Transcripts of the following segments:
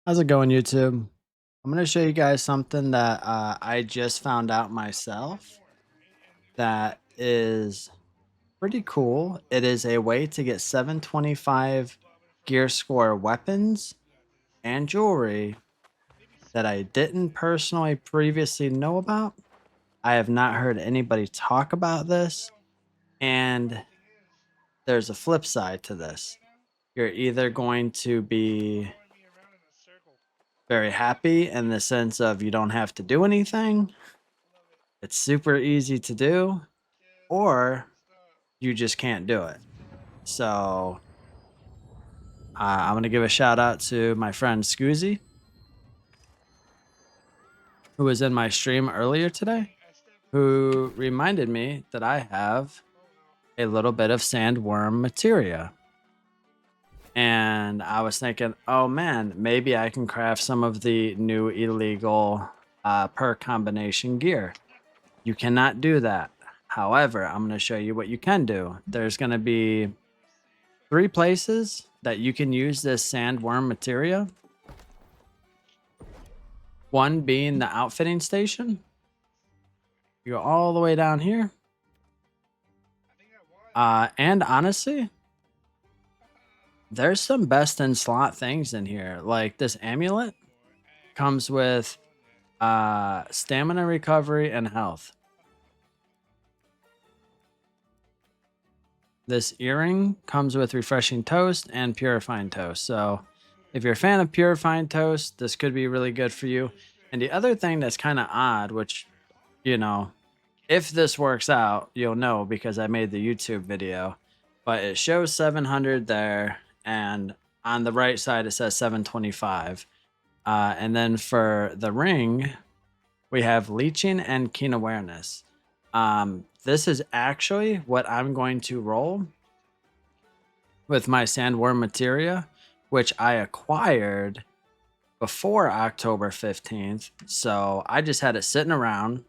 How's it going, YouTube? I'm going to show you guys something that I just found out myself that is pretty cool. It is a way to get 725 gear score weapons and jewelry that I didn't personally previously know about. I have not heard anybody talk about this, and there's a flip side to this. You're either going to be very happy in the sense of you don't have to do anything, it's super easy to do, or you just can't do it. So I'm going to give a shout out to my friend Scoozy, who was in my stream earlier today, who reminded me that I have a little bit of sandworm materia. And I was thinking, oh man, maybe I can craft some of the new illegal per combination gear. You cannot do that. However, I'm going to show you what you can do. There's going to be 3 places that you can use this sandworm materia. One being the outfitting station. You go all the way down here. And honestly, there's some best in slot things in here. Like this amulet comes with stamina recovery and health. This earring comes with refreshing toast and purifying toast. So if you're a fan of purifying toast, this could be really good for you. And the other thing that's kind of odd, which, you know, if this works out, you'll know because I made the YouTube video, but it shows 700 there. And on the right side, it says 725. And then for the ring, we have leeching and keen awareness. This is actually what I'm going to roll with my sandworm materia, which I acquired before October 15th. So I just had it sitting around.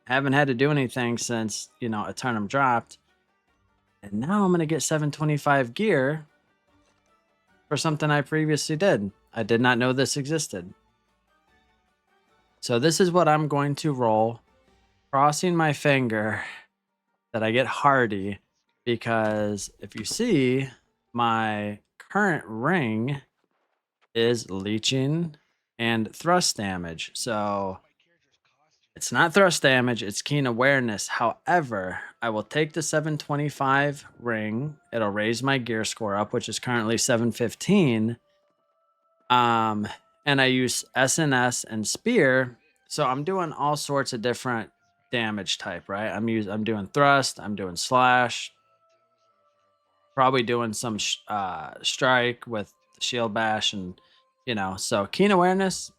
Haven't had to do anything since, Aeternum dropped. And now I'm going to get 725 gear for something I previously did. I did not know this existed. So this is what I'm going to roll, crossing my finger that I get hardy, because if you see, my current ring is leeching and thrust damage. So it's not thrust damage, it's keen awareness. However, I will take the 725 ring. It'll raise my gear score up, which is currently 715. And I use SNS and spear. So I'm doing all sorts of different damage type, right? I'm doing thrust, I'm doing slash, probably doing some strike with shield bash, and so keen awareness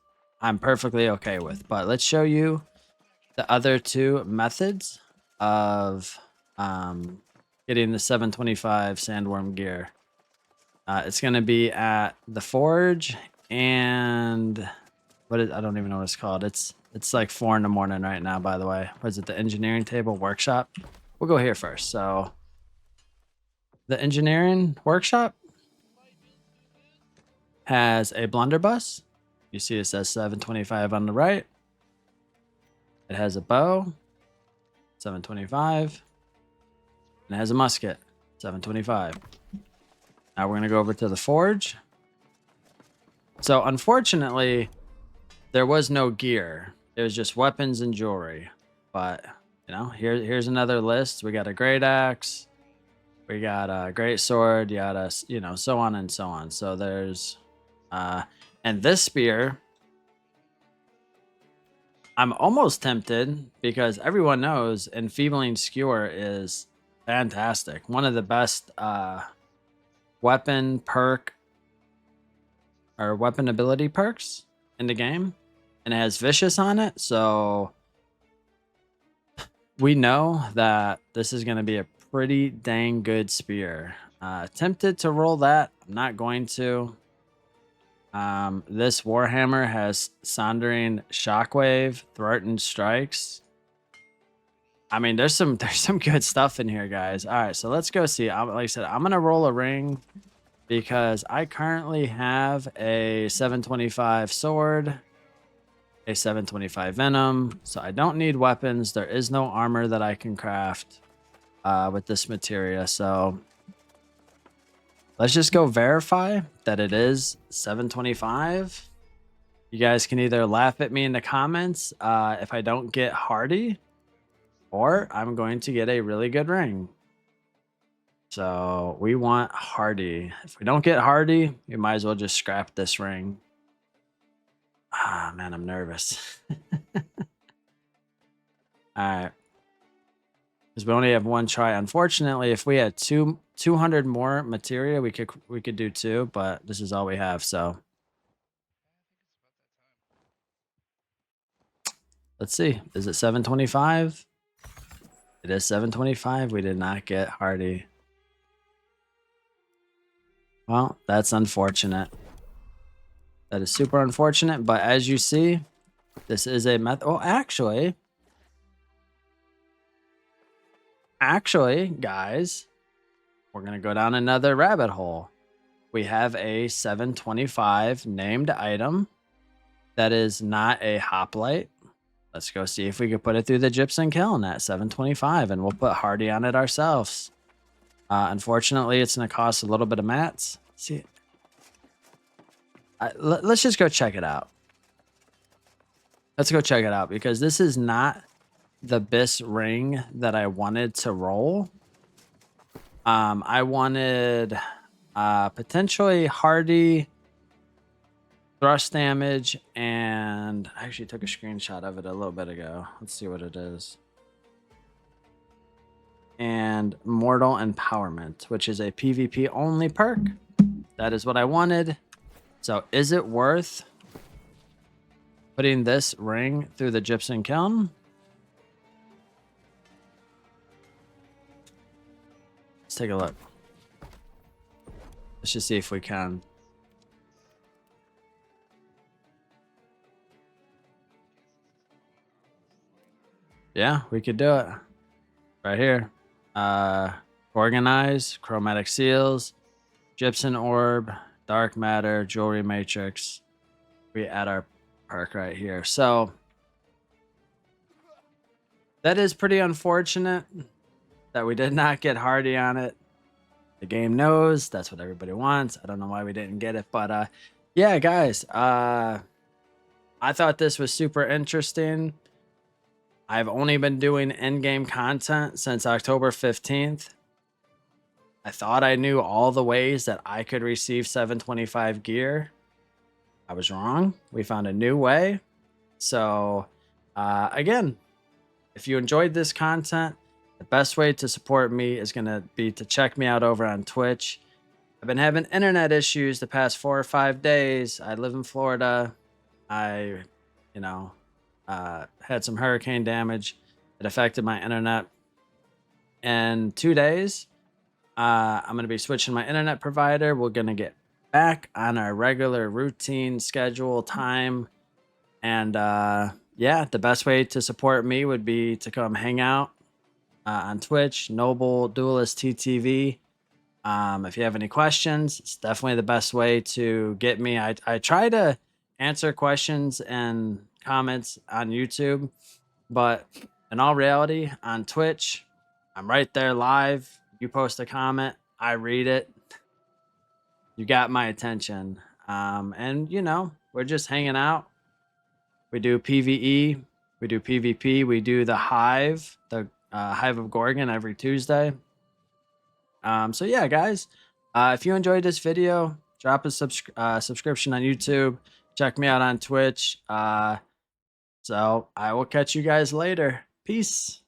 I'm perfectly okay with. But let's show you the other 2 methods of getting the 725 sandworm gear. It's going to be at the forge, and I don't even know what it's called. It's like 4 in the morning right now, by the way. What is it? The engineering table workshop. We'll go here first. So the engineering workshop has a blunderbuss. You see it says 725 on the right. It has a bow, 725. And it has a musket, 725. Now we're going to go over to the forge. So unfortunately, there was no gear. It was just weapons and jewelry. But, here's another list. We got a great axe. We got a great sword. Yada, so on and so on. So there's... and this spear, I'm almost tempted because everyone knows enfeebling skewer is fantastic. One of the best weapon perk or weapon ability perks in the game. And it has vicious on it. So we know that this is going to be a pretty dang good spear. Tempted to roll that. I'm not going to. This Warhammer has Sondering Shockwave, Threatened Strikes. I mean, there's some good stuff in here, guys. All right, so let's go see. Like I said, I'm gonna roll a ring because I currently have a 725 sword, a 725 venom, so I don't need weapons. There is no armor that I can craft with this materia, so let's just go verify that it is 725. You guys can either laugh at me in the comments if I don't get hardy, or I'm going to get a really good ring. So we want hardy. If we don't get hardy, we might as well just scrap this ring. Ah, man, I'm nervous. All right. Because we only have one try. Unfortunately, if we had 200 more materia, we could do two, but this is all we have, so let's see. Is it 725? It is 725. We did not get hardy. Well, that's unfortunate. That is super unfortunate, but as you see, this is a method. Oh, actually, guys, we're going to go down another rabbit hole. We have a 725 named item that is not a hoplite. Let's go see if we can put it through the gypsum kiln at 725, and we'll put hardy on it ourselves. Unfortunately, it's going to cost a little bit of mats. See, let's just go check it out. Let's go check it out, because this is not the BIS ring that I wanted to roll. I wanted potentially hardy, thrust damage, and I actually took a screenshot of it a little bit ago. Let's see what it is. And mortal empowerment, which is a PvP only perk. That is what I wanted. So is it worth putting this ring through the gypsum kiln? Let's take a look. Let's just see if we can. Yeah, we could do it. Right here. Organize, chromatic seals, gypsum orb, dark matter, jewelry matrix. We add our perk right here. So that is pretty unfortunate that we did not get hardy on it. The game knows that's what everybody wants. I don't know why we didn't get it, but yeah, guys, I thought this was super interesting. I've only been doing in-game content since October 15th. I thought I knew all the ways that I could receive 725 gear. I was wrong. We found a new way. So again, if you enjoyed this content, the best way to support me is going to be to check me out over on Twitch. I've been having internet issues the past 4 or 5 days. I live in Florida. I, had some hurricane damage. It affected my internet. In 2 days, I'm going to be switching my internet provider. We're going to get back on our regular routine schedule time. And yeah, the best way to support me would be to come hang out on Twitch, Noble Duelist TTV. If you have any questions, it's definitely the best way to get me. I try to answer questions and comments on YouTube, but in all reality, on Twitch, I'm right there live. You post a comment, I read it. You got my attention. And we're just hanging out. We do PvE, we do PvP, we do the Hive, Hive of Gorgon every Tuesday. So yeah, guys, if you enjoyed this video, drop a subscription on YouTube. Check me out on Twitch. So I will catch you guys later. Peace.